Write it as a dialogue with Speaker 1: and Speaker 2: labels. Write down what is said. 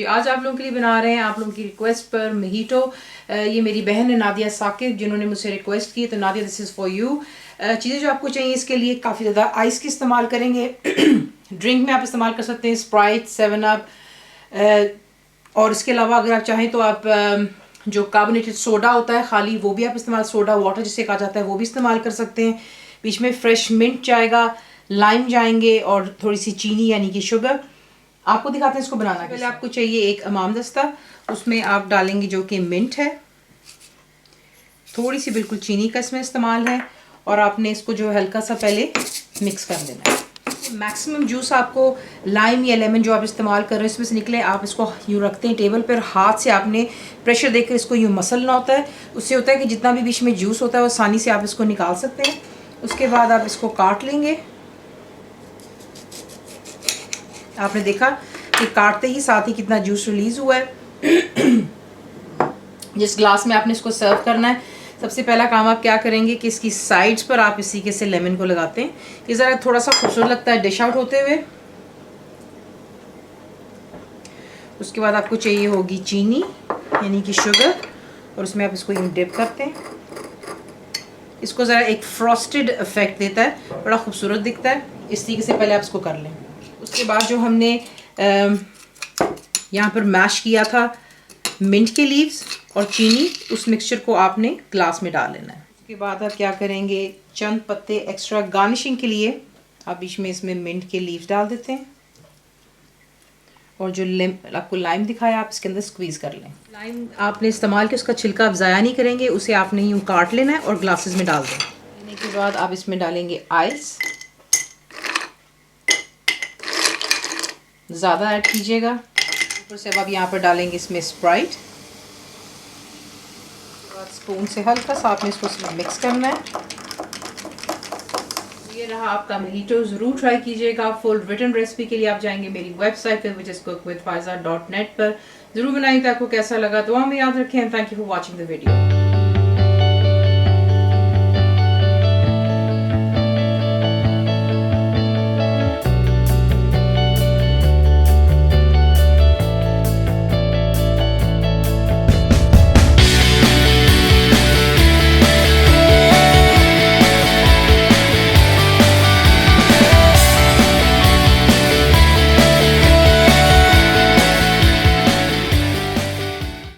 Speaker 1: जी आज आप लोगों के लिए बना रहे हैं आप लोगों की रिक्वेस्ट पर मोहितो। ये मेरी बहन है नादिया साकिब जिन्होंने मुझसे रिक्वेस्ट की, तो Nadia this is for you. चीज़ें जो आपको चाहिए इसके लिए काफ़ी ज़्यादा आइस की इस्तेमाल करेंगे। ड्रिंक में आप इस्तेमाल कर सकते हैं स्प्राइट, 7 अप, और इसके अलावा अगर आप चाहें तो आप जो कार्बोनेटेड सोडा होता है खाली वो भी आप इस्तेमाल, सोडा वाटर जिसे कहा जाता है, वो भी इस्तेमाल कर सकते हैं। बीच में फ्रेश मिंट जाएगा, लाइम जाएंगे और थोड़ी सी चीनी यानी कि शुगर। आपको दिखाते हैं इसको बनाना। पहले आपको चाहिए एक अमाम दस्ता, उसमें आप डालेंगे जो कि मिंट है, थोड़ी सी बिल्कुल चीनी का इसमें इस्तेमाल है, और आपने इसको जो हल्का सा पहले मिक्स कर देना है। मैक्सिमम जूस आपको लाइम या लेमन जो आप इस्तेमाल कर रहे हैं इसमें से निकले। आप इसको यूँ रखते हैं टेबल पर, हाथ से आपने प्रेशर देकर इसको यूँ मसलना होता है। उससे होता है कि जितना भी बीच में जूस होता है वो आसानी से आप इसको निकाल सकते हैं। उसके बाद आप इसको काट लेंगे। आपने देखा कि काटते ही साथ ही कितना जूस रिलीज हुआ है। जिस ग्लास में आपने इसको सर्व करना है, सबसे पहला काम आप क्या करेंगे कि इसकी साइड्स पर आप इसी के से लेमन को लगाते हैं। ये ज़रा थोड़ा सा खूबसूरत लगता है डिश आउट होते हुए। उसके बाद आपको चाहिए होगी चीनी यानी कि शुगर, और उसमें आप इसको यूँ डिप करते हैं। इसको ज़रा एक फ्रॉस्टेड इफेक्ट देता है, बड़ा खूबसूरत दिखता है। इस तरीके से पहले आप इसको कर लें। उसके बाद जो हमने यहाँ पर मैश किया था मिंट के लीव्स और चीनी, उस मिक्सचर को आपने ग्लास में डाल लेना है। उसके बाद आप क्या करेंगे, चंद पत्ते एक्स्ट्रा गार्निशिंग के लिए आप बीच में इसमें मिंट के लीव्स डाल देते हैं, और जो आपको लाइम दिखाया आप इसके अंदर स्क्वीज़ कर लें। लाइम आपने इस्तेमाल किया, उसका छिलका आप ज़ाया नहीं करेंगे, उसे आपने यूँ काट लेना है और ग्लासेस में डाल दें। लेने के बाद आप इसमें डालेंगे आइस, ज़्यादा ऐड कीजिएगा। ऊपर से अब आप यहाँ पर डालेंगे इसमें स्प्राइट। स्पून से हल्का सा आपने इसको मिक्स करना है। ये रहा आपका मोहितो, ज़रूर ट्राई कीजिएगा। फुल रिटन रेसिपी के लिए आप जाएंगे मेरी वेबसाइट पर which is cookwithfaiza.net पर। ज़रूर बनाइए। आपको कैसा लगा दुआ में याद रखें। Thank you for watching the video.